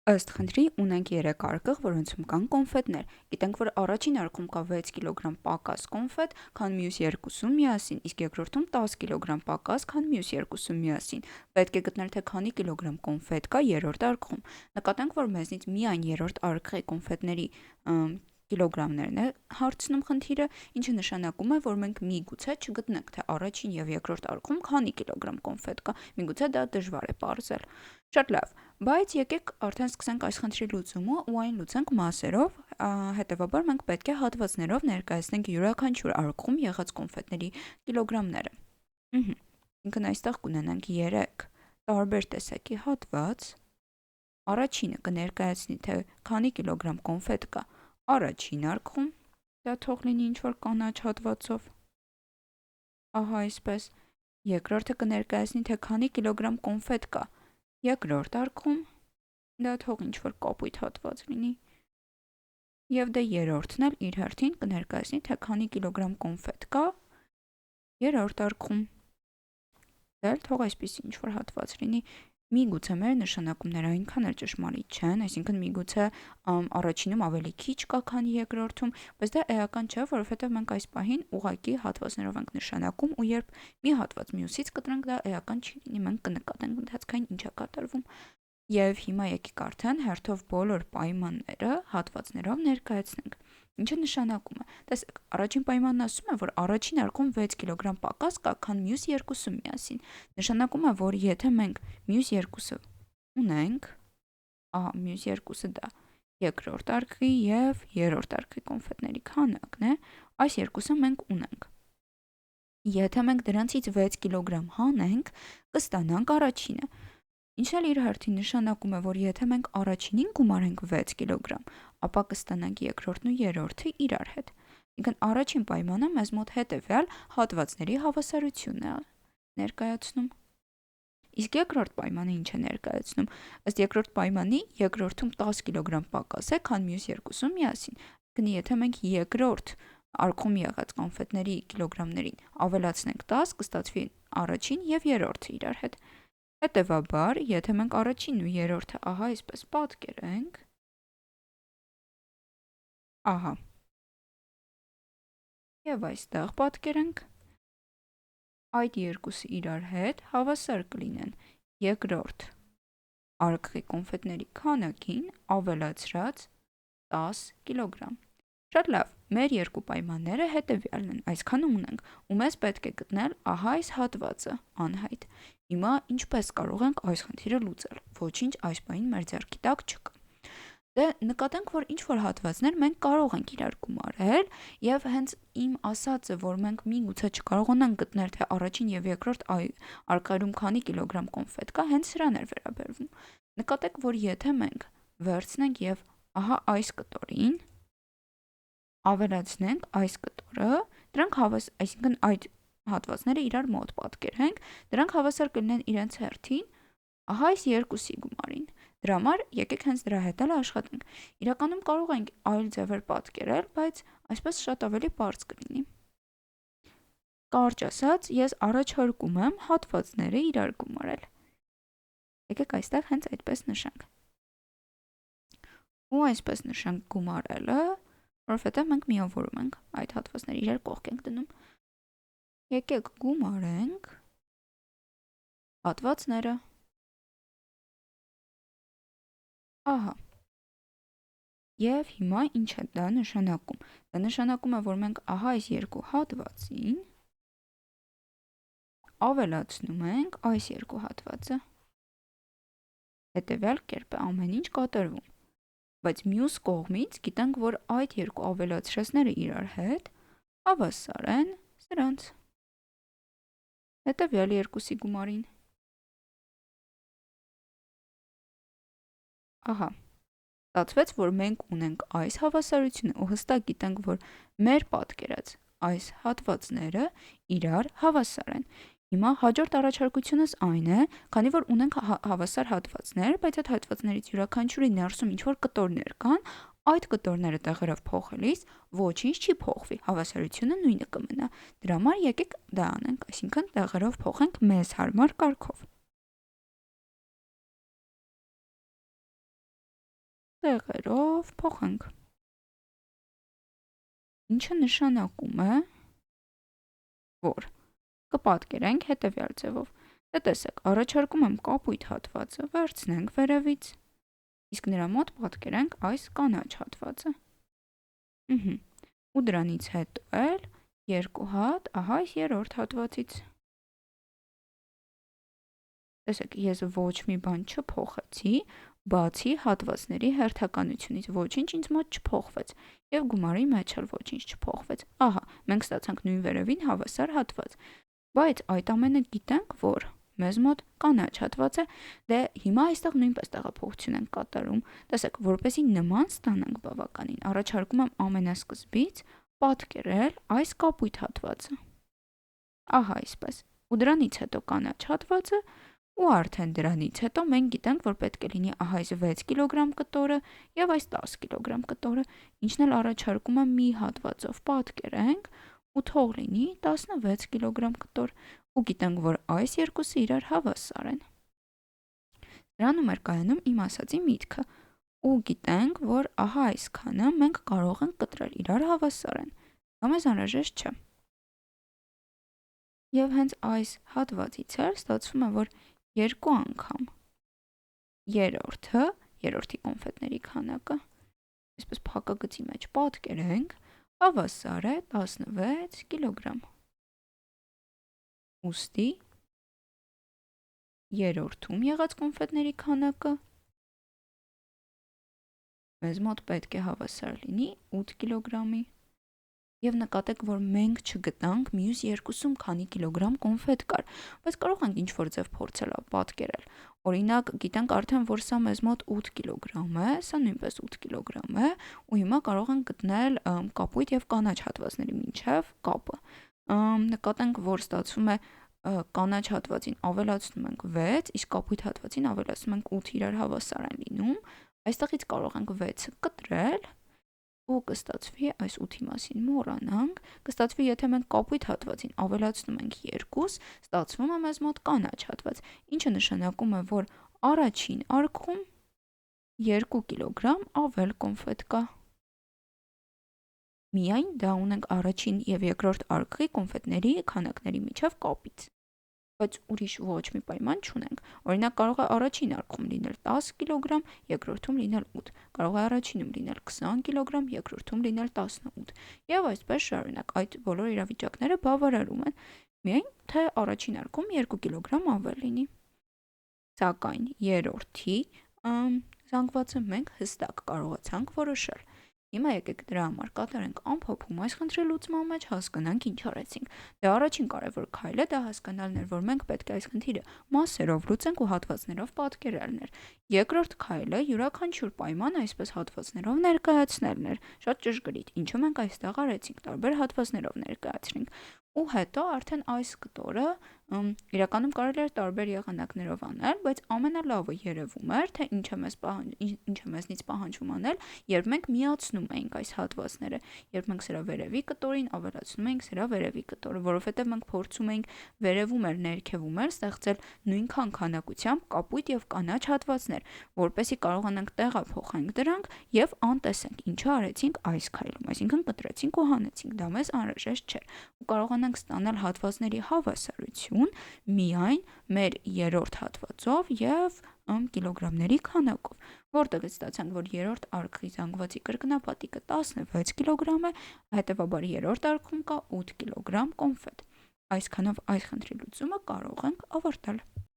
Ըստ խնդրի ունենք 3 արկղ, որոնցում կան կոնֆետներ։ Գիտենք, որ առաջին արկղում կա 6 կգ պակաս կոնֆետ, քան մյուս երկուսում միասին, իսկ երկրորդում 10 կգ պակաս, քան մյուս երկուսում միասին։ Պետք է գտնել, թե քանի կիլոգրամ կոնֆետ կա երրորդ արկղում։ Նկատենք, որ մեզնից միայն երրորդ արկղի կոնֆետների կիլոգրամներն է հարցնում խնդիրը, ինչը նշանակում է, որ մենք միգուցե չգտնենք, թե առաջին եւ երկրորդ արկղում քանի կիլոգրամ կոնֆետ կա։ Միգուցե դա դժվար է պարզել։ Շատ լավ, բայց եկեք արդեն սկսենք այս խնդրի լուծումը ու այն լուծենք մասերով, հետևաբար մենք պետք է հատվածներով ներկայացնենք յուրաքանչյուր արկղում եղած կոնֆետների կիլոգրամները։ Ինքն այստեղ կունենանք 3 տարբեր տեսակի հատված։ Առաջինը կներկայացնի, թե քանի կիլոգրամ կոնֆետ կա առաջին արկղում, դա թող լինի ինչ-որ կանաչ հատվածով։ Ահա այսպես։ Երկրորդը կներկայացնի, թե քանի կիլոգրամ կոնֆետ կա երկրորդ արկղում, դա թող ինչ-որ կապույտ հատված լինի։ Եվ դե երրորդն էլ իր հերթին կներկայացնի, թե քանի կիլոգրամ կոնֆետ կա երրորդ արկղում։ Դա էլ թող այսպիսի ինչ-որ հատված լինի։ Միգուցե մեր նշանակումները այնքան էլ ճշմարիտ չեն, այսինքն միգուցե առաջինում ավելի քիչ կա, քան երկրորդում, բայց դա էական չէ, որովհետև մենք այս պահին ուղղակի հատվածներով ենք նշանակում ու երբ մի հատված մյուսից կտրենք, դա էական չի լինի, մենք կնկատենք ընթացքային ինչ է կատարվում։ Եվ հիմա եկեք արդեն հերթով բոլոր պայմանները հատվածներով ներկայացնենք։ Ինչը նշանակում է։ Տեսեք, առաջին պայմանն ասում է, որ առաջին արկղում 6 կգ պակաս կա, քան մյուս երկուսում միասին։ Նշանակում է, որ եթե մենք մյուս երկուսը ունենք, ահա մյուս երկուսը դա երկրորդ արկղի եւ երրորդ արկղի կոնֆետների քանակն է, այս երկուսը մենք ունենք։ Եթե մենք դրանցից 6 կգ հանենք, կստանանք առաջինը։ Ինչն էլ իր հերթին նշանակում է, որ եթե մենք առաջինին գումարենք 6 կգ, ապա կստանանք երկրորդն ու երրորդը իրար հետ։ Ինքն առաջին պայմանը մեզ մոտ հետևյալ հատվածների հավասարությունն է ներկայացնում։ Իսկ երկրորդ պայմանը ինչ է ներկայացնում։ Ըստ երկրորդ պայմանի երկրորդում 10 կգ պակաս է, քան մյուս երկուսում միասին։ Գնի, եթե մենք երկրորդ արկղում եղած կոնֆետների կիլոգրամներին ավելացնենք 10, կստացվի առաջին եւ երրորդը իրար հետ։ Հետևաբար, եթե մենք առաջինն ու երրորդը ահա այսպես պատկերենք, ահա, եւ այստեղ պատկերենք, այդ երկուսը իրար հետ հավասար կլինեն երկրորդ արկղի կոնֆետների քանակին ավելացրած 10 կգ։ Շատ լավ, մեր երկու պայմանները հետևյալն են, այսքանը ունենք, ու մեզ պետք է գտնել ահա այս հատվածը անհայտ։ Հիմա ինչպես կարող ենք այս խնդիրը լուծել։ Ոչինչ այս պահին մեր ձեռքի տակ չկա։ Դե նկատենք, որ ինչ-որ հատվածներ մենք կարող ենք իրար գումարել եւ հենց իմ ասածը, որ մենք միգուցե չկարողանանք գտնել, թե առաջին եւ երկրորդ արկղերում քանի կիլոգրամ կոնֆետ կա, հենց սրան էր վերաբերվում։ Նկատեք, որ եթե մենք վերցնենք եւ ահա այս կտորին ավելացնենք այս կտորը, դրանք այսինքն այդ հատվածները իրար մոտ պատկերենք, դրանք հավասար կլինեն իրենց հերթին ահա այս երկուսի գումարին։ Դրա համար եկեք հենց դրա հետ էլ աշխատենք։ Իրականում կարող ենք այլ ձևեր պատկերել, բայց այսպես շատ ավելի պարզ կլինի։ Կարճ ասած, ես առաջարկում եմ հատվածները իրար գումարել։ Եկեք այստեղ հենց այդպես նշենք։ Ու այսպես նշենք գումարելը, որովհետև մենք միավորում ենք այդ հատվածները իրար կողք ենք դնում։ Եկեք գումարենք հատվածները։ Ահա։ Եվ հիմա ինչ է դա նշանակում։ Դա նշանակում է, որ մենք ահա այս երկու հատվածին ավելացնում ենք այս երկու հատվածը։ Հետևյալ կերպ է ամեն ինչ կատարվում։ Բայց մյուս կողմից գիտենք, որ այդ երկու ավելացրածները իրար հետ հավասար են սրանց։ Հետևյալ երկուսի գումարին։ Ահա, ստացվեց, որ մենք ունենք այս հավասարությունը ու հստակ գիտենք, որ մեր պատկերած այս հատվածները իրար հավասար են։ Հիմա հաջորդ առաջարկությունս այն է, քանի որ ունենք հավասար հատվածներ, բայց այդ հատվածներից յուրաքանչյուրի ներսում ինչ-որ կտորներ կան, այդ կտորները տեղերով փոխելիս ոչինչ չի փոխվի, հավասարությունը նույնը կմնա։ Դրա համար եկեք դա անենք, այսինքն տեղերով փոխենք մեզ հարմար կարգով։ տեղերով փոխենք։ Ինչը նշանակում է, որ կպատկերենք հետևյալ ձևով։ Դե տեսեք, առաջարկում եմ կապույտ հատվածը վերցնենք վերևից, իսկ նրա մոտ պատկերենք այս կանաչ հատվածը։ Ու դրանից հետո էլ երկու հատ, ահա այս երրորդ հատվածից։ Տեսեք, ես ոչ մի բան չփոխեցի, բացի հատվածների հերթականությունից, ոչինչ ինձ մոտ չփոխվեց, եւ գումարի մեջ էլ ոչինչ չփոխվեց։ Ահա, մենք ստացանք նույն վերևին հավասար հատված։ Բայց այդ ամենը գիտենք, որ մեզ մոտ կանաչ հատված է, դե հիմա այստեղ նույնպես տեղափոխություն ենք կատարում։ Տեսեք, որպեսզի նման ստանանք բավականին, առաջարկում եմ ամենասկզբից պատկերել այս կապույտ հատվածը։ Ահա այսպես։ Ու դրանից հետո կանաչ հատվածը, ու արդեն դրանից հետո մենք գիտենք, որ պետք է լինի ահա այս 6 կիլոգրամ կտորը եւ այս 10 կիլոգրամ կտորը, ինչն էլ առաջարկում եմ մի հատվածով պատկերենք ու թող լինի 16 կիլոգրամ կտոր, ու գիտենք, որ այս երկուսը իրար հավասար են։ Դրանում էր կայանում իմ ասացի միտքը, ու գիտենք, որ ահա այսքանը մենք կարող ենք կտրել իրար հավասար են, դա մեզ անհրաժեշտ չէ։ Եվ հենց այս հատվածից էլ ստացվում է, որ երկու անգամ երրորդի կոնֆետների քանակը, այսպես փակագծի մեջ պատկերենք, հավասար է 16 կիլոգրամ։ Ուստի երրորդում եղած կոնֆետների քանակը մեզ մոտ պետք է հավասար լինի 8 կիլոգրամի։ Եվ նկատեք, որ մենք չգտանք մյուս երկուսում քանի կիլոգրամ կոնֆետ կար, բայց կարող ենք ինչ-որ ձև փորձել պատկերել։ Օրինակ, գիտենք արդեն, որ սա մեզ մոտ 8 կիլոգրամ է, սա նույնպես 8 կիլոգրամ է, ու հիմա կարող ենք գտնել կապույտ եւ կանաչ հատվածների միջև կապը։ Նկատենք, որ ստացվում է կանաչ հատվածին ավելացնում ենք 6, իսկ կապույտ հատվածին ավելացնում ենք 8, իրար հավասար են լինում։ Այստեղից կարող ենք 6-ը կտրել ու կստացվի, այս 8-ի մասին մոռանանք, կստացվի, եթե մենք կապույտ հատվածին ավելացնում ենք 2, ստացվում է մեզ մոտ կանաչ հատված, ինչը նշանակում է, որ առաջին արկղում 2 կիլոգրամ ավել կոնֆետ կա։ Միայն դա ունենք առաջին եւ երկրորդ արկղի կոնֆետների քանակների միջև կապից։ Բայց ուրիշ ոչ մի պայման չունենք։ Օրինակ, կարող է առաջին արկղում լինել 10 կիլոգրամ, երկրորդում լինել 8, կարող է առաջինում լինել 20 կիլոգրամ, երկրորդում լինել 18, եւ այսպես շարունակ։ Այդ բոլոր իրավիճակները բավարարում են, միայն թե առաջին արկղում 2 կիլոգրամ ավել լինի։ Սակայն երրորդի զանգվածը մենք հստակ կարողացանք որոշել։ Հիմա եկեք դրա համար կատարենք ամփոփում այս խնդրի լուծման մեջ, հասկանանք ինչ արեցինք։ Դե առաջին կարևոր քայլը դա հասկանալն էր, որ մենք պետք է այս խնդիրը մասերով լուծենք ու հատվածներով պատկերելն էր։ Երկրորդ քայլը յուրաքանչյուր պայման այսպես հատվածներով ներկայացնելն էր։ Շատ ճշգրիտ, ինչու մենք այստեղ արեցինք, տարբեր հատվածներով ներկայացրինք։ Ու հետո արդեն այս կտորը իրականում կարելի էր տարբեր եղանակներով անել, բայց ամենալավը երևում էր, թե ինչ է մեզնից պահանջվում անել, երբ մենք միացնում էինք այս հատվածները, երբ մենք սրա վերևի կտորին ավելացնում էինք սրա վերևի կտորը, որովհետև մենք փորձում էինք վերևում էր, ներքևում էր ստեղծել նույնքան քանակությամբ կապույտ եւ կանաչ հատվածներ, որպեսզի կարողանանք տեղափոխենք դրանք եւ անտեսենք ինչը արեցինք այս քայլում, այսինքն կտրեցինք ու հանեցինք, դա մեզ անհրաժեշտ չէր, ու կարողանանք ստանալ հատվածների հավասարություն միայն մեր երրորդ հատվածով եւ կիլոգրամների քանակով, որտեղ ստացանք, որ երրորդ արկղի զանգվածի կրկնապատիկը 16 կիլոգրամ է, հետևաբար երրորդ արկղում կա 8 կիլոգրամ կոնֆետ։ Այսքանով այս խնդրի լուծումը կարող ենք ավարտել։